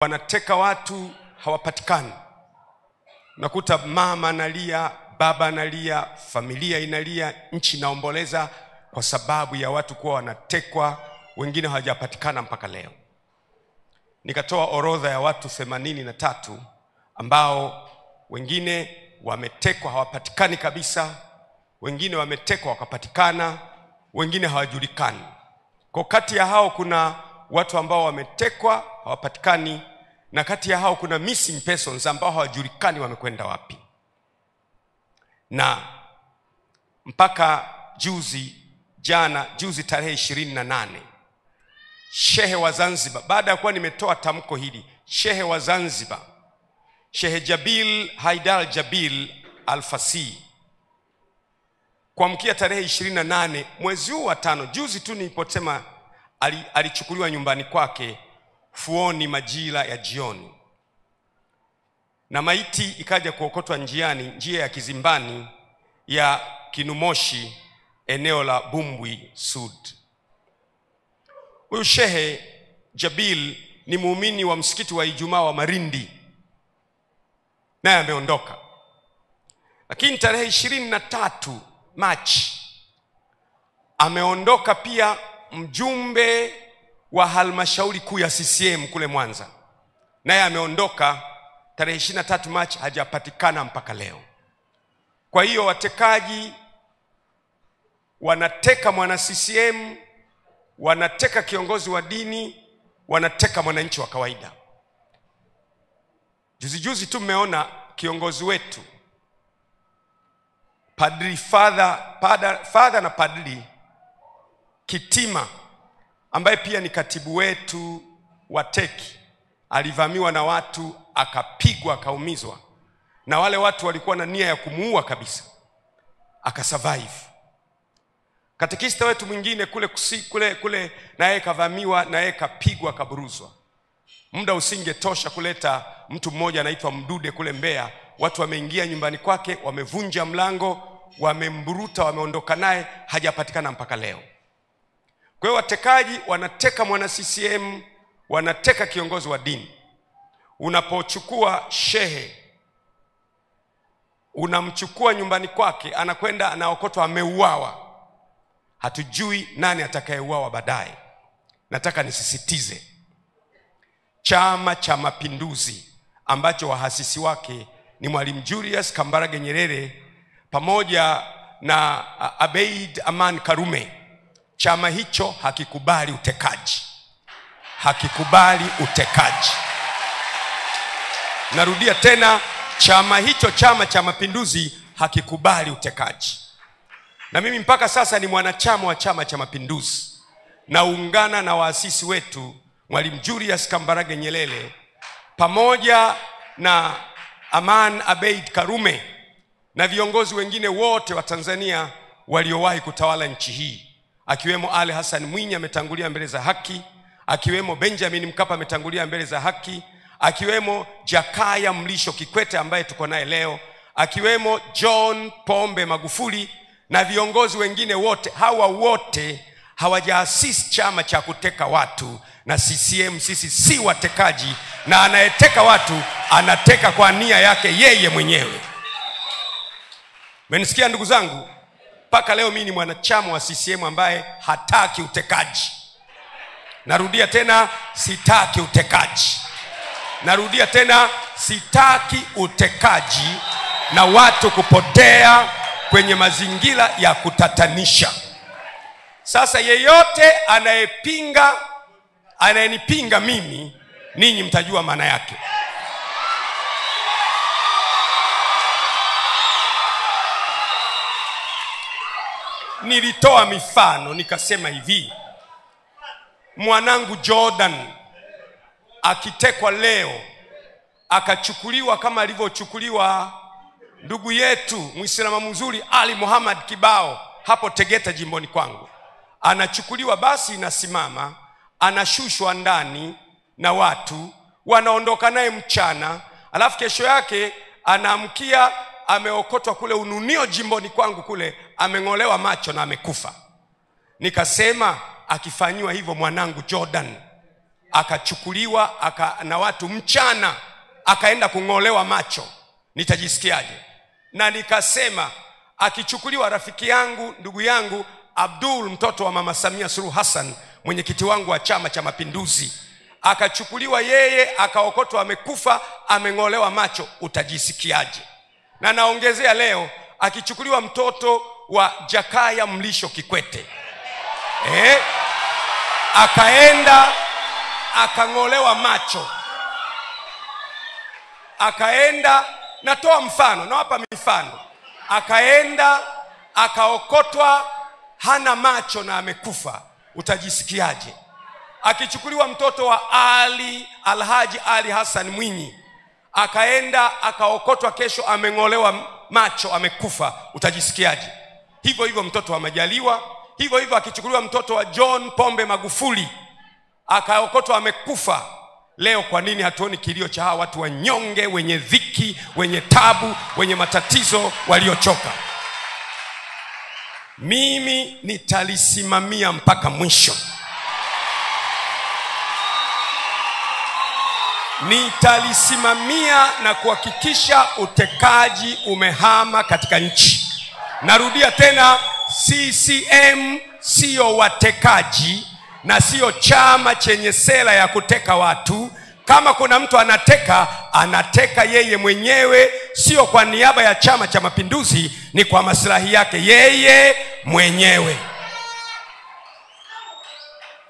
Wanateka watu hawapatikani. Nakuta mama analia, baba analia, familia inalia, nchi inaomboleza kwa sababu ya watu kuwa wanatekwa, wengine hawajapatikana mpaka leo. Nikatoa orodha ya watu 83 ambao wengine wametekwa hawapatikani kabisa, wengine wametekwa wakapatikana, wengine hawajulikani. Kwa kati ya hao kuna watu ambao wametekwa hawapatikani, na kati ya hao kuna missing persons ambao hawajulikani wamekwenda wapi. Na mpaka juzi tarehe 28, Shehe wa Zanzibar, baada ya kuwa nimetoa tamko hili, Shehe wa Zanzibar, Shehe Jabil Haidar Jabil Al-Fasi, kuamkia tarehe 28 mwezi huu wa 5, juzi tu niliposema, alichukuliwa nyumbani kwake Fuoni majira ya jioni, na maiti ikaja kuokotwa njiani, njia ya Kizimbani ya Kinumoshi, eneo la Bumbwi Sud. Huyu Shehe Jabil ni muumini wa msikiti wa Ijumaa wa Marindi, naye ameondoka. Lakini tarehe 23 Machi ameondoka pia mjumbe wa halmashauri kuu ya CCM kule Mwanza, naye ameondoka tarehe 23 Machi, hajapatikana mpaka leo. Kwa hiyo watekaji wanateka mwana CCM, wanateka kiongozi wa dini, wanateka mwananchi wa kawaida. Juzi tu mmeona kiongozi wetu Father na Padri Kitima, ambaye pia ni katibu wetu wa teki, alivamiwa na watu, akapigwa, akaumizwa, na wale watu walikuwa na nia ya kumuua kabisa, akasurvive. Katekista wetu mwingine kule na yeye kavamiwa, na yeye kapigwa, kaburuzwa. Muda usingetosha kuleta mtu mmoja anaitwa Mdude kule Mbeya, watu wameingia nyumbani kwake, wamevunja mlango, wamemburuta, wameondoka naye, hajapatikana mpaka leo. Kwa hiyo watekaji wanateka mwana CCM, wanateka kiongozi wa dini. Unapochukua shehe, unamchukua nyumbani kwake, anakwenda anaokotwa, ameuawa. Hatujui nani atakayeuawa baadaye. Nataka nisisitize, Chama cha Mapinduzi ambacho wahasisi wake ni Mwalimu Julius Kambarage Nyerere pamoja na Abeid Aman Karume, chama hicho hakikubali utekaji. Hakikubali utekaji. Narudia tena, chama hicho, Chama cha Mapinduzi, hakikubali utekaji. Na mimi mpaka sasa ni mwanachama wa Chama cha Mapinduzi, naungana na waasisi wetu Mwalimu Julius Kambarage Nyerere pamoja na Aman Abeid Karume na viongozi wengine wote wa Tanzania waliowahi kutawala nchi hii, akiwemo Ali Hassan Mwinyi ametangulia mbele za haki, akiwemo Benjamin Mkapa ametangulia mbele za haki, akiwemo Jakaya Mlisho Kikwete ambaye tuko naye leo, akiwemo John Pombe Magufuli na viongozi wengine wote. Hawa wote hawajaasisi chama cha kuteka watu, na CCM sisi si watekaji, na anayeteka watu anateka kwa nia yake yeye mwenyewe. Mmenisikia ndugu zangu? Mpaka leo mimi ni mwanachama wa CCM ambaye hataki utekaji. Narudia tena, sitaki utekaji. Narudia tena, sitaki utekaji na watu kupotea kwenye mazingira ya kutatanisha. Sasa yeyote anayenipinga mimi, ninyi mtajua maana yake. Nilitoa mifano nikasema hivi, mwanangu Jordan akitekwa leo, akachukuliwa kama alivyochukuliwa ndugu yetu Muislamu mzuri Ali Muhammad Kibao hapo Tegeta jimboni kwangu, anachukuliwa, basi inasimama, anashushwa ndani na watu, wanaondoka naye mchana, alafu kesho yake anaamkia ameokotwa kule Ununio jimboni kwangu kule, ameng'olewa macho na amekufa. Nikasema akifanywa hivyo mwanangu Jordan, akachukuliwa na watu mchana, akaenda kung'olewa macho, nitajisikiaje? Na nikasema akichukuliwa rafiki yangu, ndugu yangu Abdul, mtoto wa Mama Samia Suluhu Hassan, mwenyekiti wangu wa Chama cha Mapinduzi, akachukuliwa yeye, akaokotwa amekufa, ameng'olewa macho, utajisikiaje? Na naongezea leo, akichukuliwa mtoto wa Jakaya Mlisho Kikwete, akaenda akang'olewa macho, akaenda, natoa mfano, nawapa mifano, akaenda akaokotwa hana macho na amekufa, utajisikiaje? Akichukuliwa mtoto wa Alhaji Ali Hassan Mwinyi, akaenda akaokotwa, kesho ameng'olewa macho, amekufa, utajisikiaje? Hivyo hivyo mtoto wa Majaliwa, hivyo hivyo akichukuliwa mtoto wa John Pombe Magufuli, akaokotwa amekufa. Leo kwa nini hatuoni kilio cha hawa watu wanyonge, wenye dhiki, wenye tabu, wenye matatizo, waliochoka? Mimi nitalisimamia mpaka mwisho. Nitalisimamia na kuhakikisha utekaji umehama katika nchi. Narudia tena, CCM sio watekaji na sio chama chenye sera ya kuteka watu. Kama kuna mtu anateka yeye mwenyewe, sio kwa niaba ya Chama cha Mapinduzi, ni kwa maslahi yake yeye mwenyewe.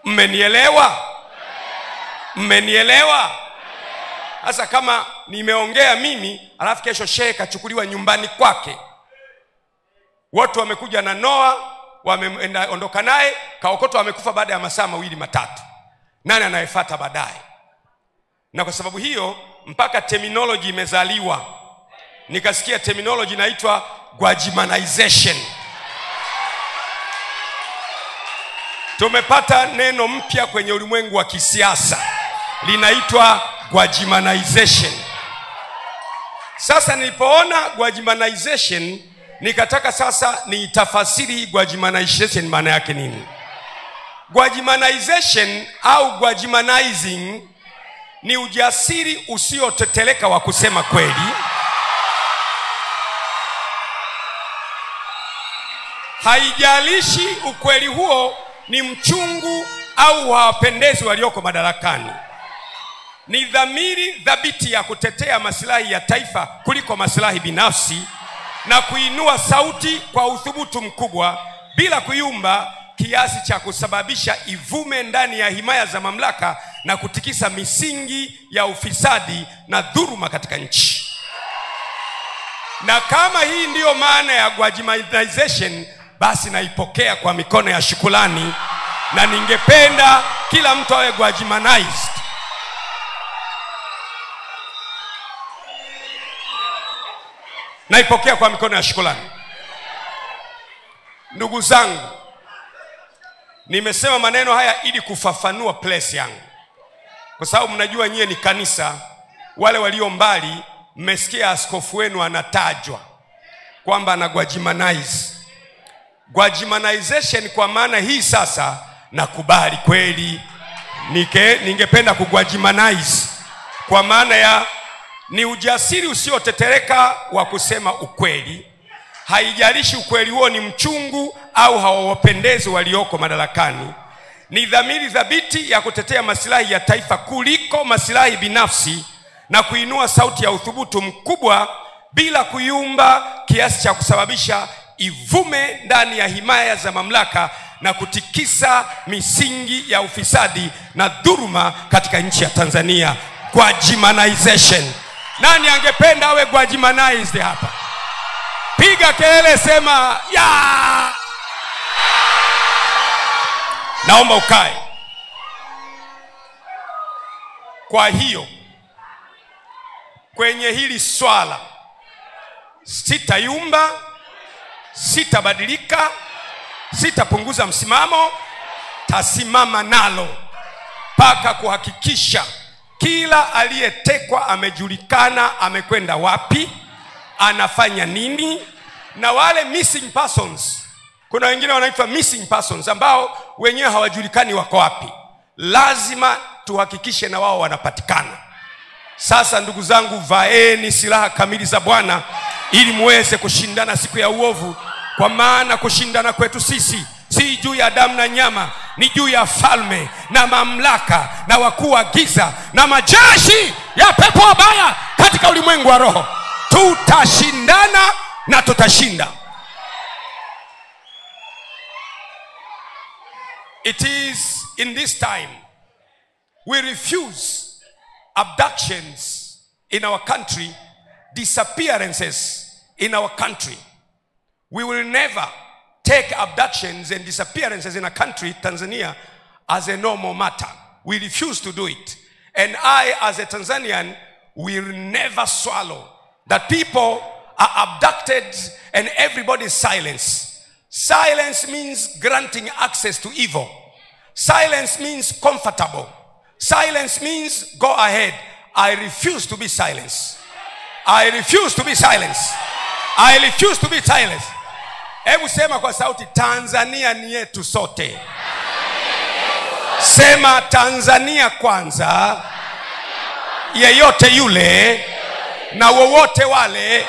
Mmenielewa? Mmenielewa? Sasa kama nimeongea mimi, alafu kesho shehe kachukuliwa nyumbani kwake, watu wamekuja na Noa, wameondoka naye, kaokotwa amekufa baada ya masaa 2-3, nani anayefuata baadaye? Na kwa sababu hiyo mpaka terminology imezaliwa. Nikasikia terminology inaitwa Gwajimanization. Tumepata neno mpya kwenye ulimwengu wa kisiasa, linaitwa Gwajimanization. Sasa nilipoona Gwajimanization, nikataka sasa niitafasiri Gwajimanization maana yake nini. Gwajimanization au Gwajimanizing ni ujasiri usioteteleka wa kusema kweli. Haijalishi ukweli huo ni mchungu au hawapendezi walioko madarakani. Ni dhamiri thabiti ya kutetea maslahi ya taifa kuliko maslahi binafsi, na kuinua sauti kwa uthubutu mkubwa bila kuyumba kiasi cha kusababisha ivume ndani ya himaya za mamlaka na kutikisa misingi ya ufisadi na dhuluma katika nchi. Na kama hii ndiyo maana ya Gwajimanization, basi naipokea kwa mikono ya shukrani, na ningependa kila mtu awe Gwajimanized. Naipokea kwa mikono ya shukrani. Ndugu zangu, nimesema maneno haya ili kufafanua place yangu, kwa sababu mnajua nyie ni kanisa. Wale walio mbali, mmesikia askofu wenu anatajwa kwamba ana Gwajimanize. Gwajimanization kwa maana hii sasa nakubali kweli, ningependa kugwajimanize, kwa maana ya ni ujasiri usiotetereka wa kusema ukweli. Haijalishi ukweli huo ni mchungu au hawapendezi walioko madarakani. Ni dhamiri thabiti ya kutetea maslahi ya taifa kuliko maslahi binafsi, na kuinua sauti ya uthubutu mkubwa bila kuyumba kiasi cha kusababisha ivume ndani ya himaya za mamlaka na kutikisa misingi ya ufisadi na dhuluma katika nchi ya Tanzania. Gwajimanization. Nani angependa awe Gwajimanized hapa? Piga kelele, sema ya. Naomba ukae. Kwa hiyo kwenye hili swala sitayumba, sitabadilika, sitapunguza msimamo, tasimama nalo mpaka kuhakikisha kila aliyetekwa amejulikana amekwenda wapi, anafanya nini. Na wale missing persons, kuna wengine wanaitwa missing persons ambao wenyewe hawajulikani wako wapi, lazima tuhakikishe na wao wanapatikana. Sasa ndugu zangu, vaeni silaha kamili za Bwana ili muweze kushindana siku ya uovu, kwa maana kushindana kwetu sisi si juu ya damu na nyama, ni juu ya falme na mamlaka na wakuu wa giza na majeshi ya pepo wabaya katika ulimwengu wa roho. Tutashindana na tutashinda. It is in this time we refuse abductions in our country, disappearances in our country. We will never take abductions and disappearances in a country, Tanzania, as a normal matter. We refuse to do it. And I, as a Tanzanian, will never swallow that people are abducted and everybody is silenced. Silence means granting access to evil. Silence means comfortable. Silence means go ahead. I refuse to be silenced. I refuse to be silenced. I refuse to be silenced. Hebu sema kwa sauti, Tanzania ni yetu sote. Sema Tanzania kwanza, yeyote yule na wowote wale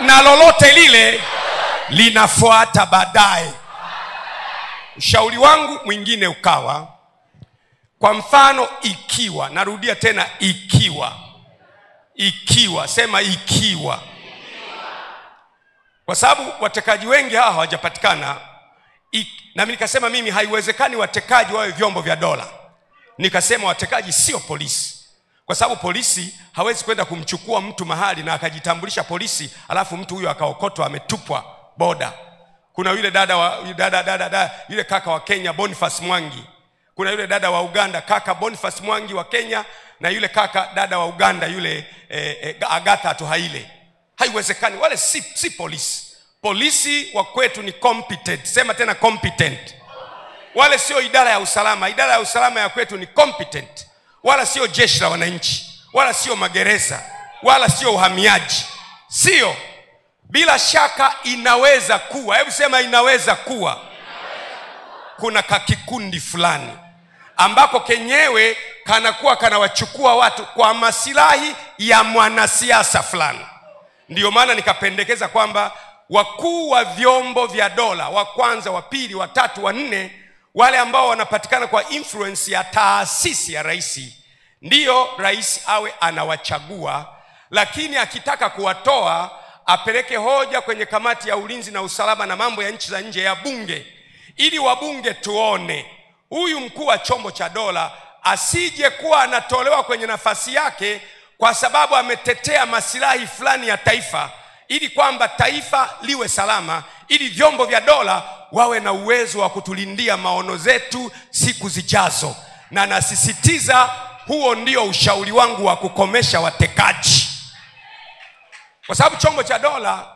na lolote lile linafuata baadaye. Ushauri wangu mwingine ukawa, kwa mfano ikiwa, narudia tena ikiwa, sema ikiwa. Kwa sababu watekaji wengi hawa hawajapatikana, na mimi nikasema mimi haiwezekani watekaji wawe vyombo vya dola. Nikasema watekaji sio polisi, kwa sababu polisi hawezi kwenda kumchukua mtu mahali na akajitambulisha polisi alafu mtu huyo akaokotwa ametupwa boda. Kuna yule yule kaka wa Kenya Boniface Mwangi, kuna yule dada wa Uganda kaka Boniface Mwangi wa Kenya, na yule kaka dada wa Uganda yule Agatha Tuhaile. Haiwezekani, wale si polisi. Polisi wa kwetu ni competent. Sema tena competent. Wale sio idara ya usalama. Idara ya usalama ya kwetu ni competent. Wala sio jeshi la wananchi, wala sio magereza, wala sio uhamiaji. Sio. Bila shaka inaweza kuwa, hebu sema inaweza kuwa, kuna kakikundi fulani ambako kenyewe kanakuwa kanawachukua watu kwa masilahi ya mwanasiasa fulani. Ndiyo maana nikapendekeza kwamba wakuu wa vyombo vya dola, wa kwanza, wa pili, wa tatu, wa nne, wale ambao wanapatikana kwa influence ya taasisi ya rais, ndiyo rais awe anawachagua. Lakini akitaka kuwatoa, apeleke hoja kwenye kamati ya ulinzi na usalama na mambo ya nchi za nje ya bunge, ili wabunge tuone huyu mkuu wa chombo cha dola asije kuwa anatolewa kwenye nafasi yake kwa sababu ametetea masilahi fulani ya taifa, ili kwamba taifa liwe salama, ili vyombo vya dola wawe na uwezo wa kutulindia maono zetu siku zijazo. Na nasisitiza, huo ndio ushauri wangu wa kukomesha watekaji. Kwa sababu chombo cha dola,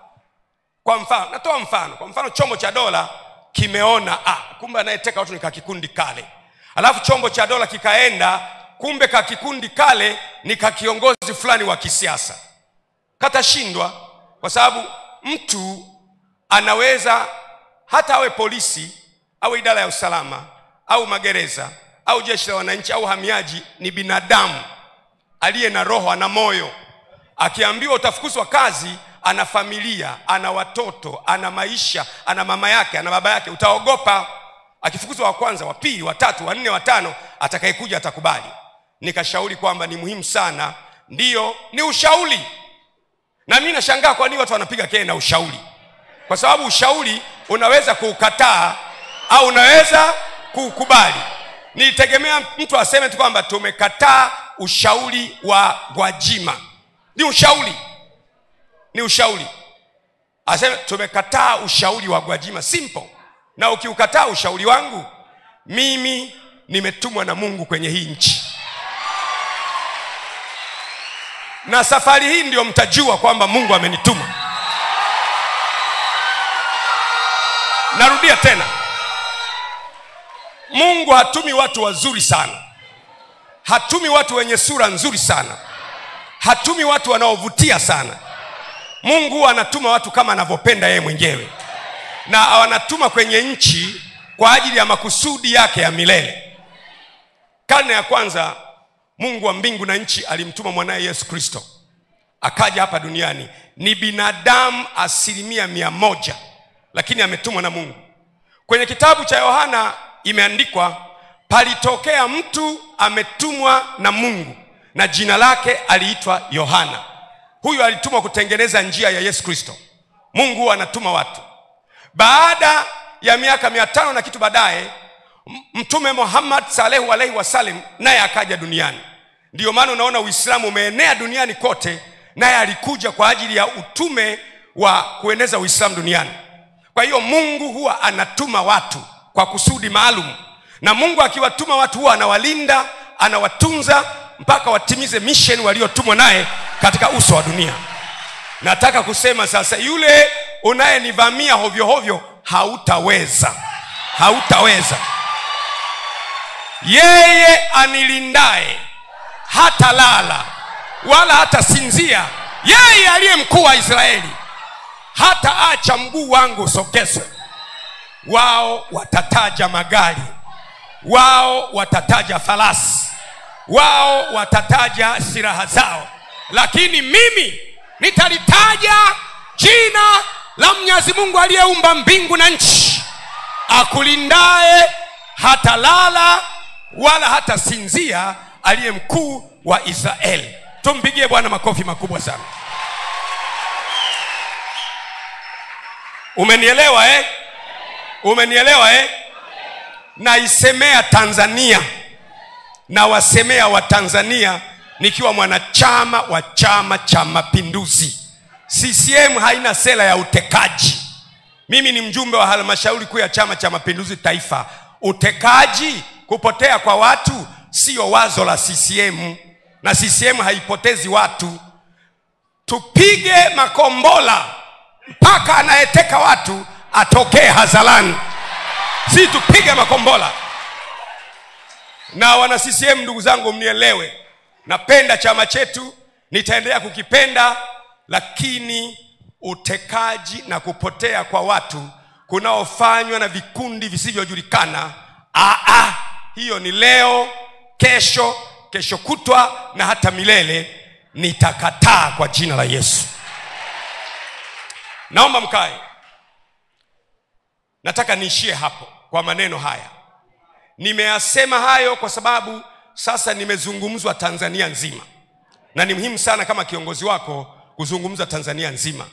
kwa mfano, natoa mfano, kwa mfano chombo cha dola kimeona kumbe anayeteka watu ni kakikundi kale. Alafu chombo cha dola kikaenda, kumbe kakikundi kale ni kakiongozi fulani wa kisiasa. Katashindwa, kwa sababu mtu anaweza hata awe polisi, au idara ya usalama, au magereza, au jeshi la wananchi, au hamiaji, ni binadamu aliye na roho, ana moyo. Akiambiwa utafukuzwa kazi, ana familia, ana watoto, ana maisha, ana mama yake, ana baba yake, utaogopa. Akifukuzwa wa kwanza, wa pili, wa tatu, wa nne, wa tano, atakayekuja atakubali. Nikashauri kwamba ni muhimu sana. Ndiyo, ni ushauri. Na mimi nashangaa kwa nini watu wanapiga kelele na ushauri. Kwa sababu ushauri unaweza kuukataa au unaweza kuukubali. Nitegemea mtu aseme tu kwamba tumekataa ushauri wa Gwajima. Ni ushauri. Ni ushauri. Aseme tumekataa ushauri wa Gwajima, simple. Na ukiukataa ushauri wangu, mimi nimetumwa na Mungu kwenye hii nchi. Na safari hii ndio mtajua kwamba Mungu amenituma. Narudia tena. Mungu hatumi watu wazuri sana. Hatumi watu wenye sura nzuri sana. Hatumi watu wanaovutia sana. Mungu anatuma watu kama anavyopenda yeye mwenyewe. Na anatuma kwenye nchi kwa ajili ya makusudi yake ya milele. Karne ya kwanza Mungu wa mbingu na nchi alimtuma mwanae Yesu Kristo akaja hapa duniani. Ni binadamu 100%, lakini ametumwa na Mungu. Kwenye kitabu cha Yohana imeandikwa, palitokea mtu ametumwa na Mungu na jina lake aliitwa Yohana. Huyu alitumwa kutengeneza njia ya Yesu Kristo. Mungu anatuma watu. Baada ya miaka 500 na kitu baadaye, Mtume Muhammad sallallahu alaihi wasallam naye akaja duniani. Ndiyo maana unaona Uislamu umeenea duniani kote, naye alikuja kwa ajili ya utume wa kueneza Uislamu duniani. Kwa hiyo Mungu huwa anatuma watu kwa kusudi maalum, na Mungu akiwatuma watu huwa anawalinda, anawatunza mpaka watimize mission waliotumwa naye katika uso wa dunia. Nataka kusema sasa, yule unayenivamia hovyo hovyo, hautaweza. Yeye anilindaye hata lala wala hata sinzia, yeye aliye mkuu wa Israeli, hata acha mguu wangu usogezwe. Wao watataja magari, wao watataja farasi, wao watataja silaha zao, lakini mimi nitalitaja jina la Mwenyezi Mungu aliyeumba mbingu na nchi, akulindaye hata lala wala hata sinzia, aliye mkuu wa Israeli. Tumpigie Bwana makofi makubwa sana. Umenielewa Umenielewa Naisemea Tanzania na wasemea wa Tanzania nikiwa mwanachama wa Chama cha Mapinduzi. CCM haina sera ya utekaji. Mimi ni mjumbe wa halmashauri kuu ya Chama cha Mapinduzi taifa. Utekaji, kupotea kwa watu, sio wazo la CCM, na CCM haipotezi watu. Tupige makombola mpaka anayeteka watu atokee hadharani. Si tupige makombola. Na wana CCM, ndugu zangu, mnielewe. Napenda chama chetu, nitaendelea kukipenda, lakini utekaji na kupotea kwa watu kunaofanywa na vikundi visivyojulikana, hiyo ni leo, kesho kutwa na hata milele. Nitakataa kwa jina la Yesu. Naomba mkae. Nataka niishie hapo kwa maneno haya. Nimeyasema hayo kwa sababu sasa nimezungumzwa Tanzania nzima, na ni muhimu sana kama kiongozi wako kuzungumza Tanzania nzima.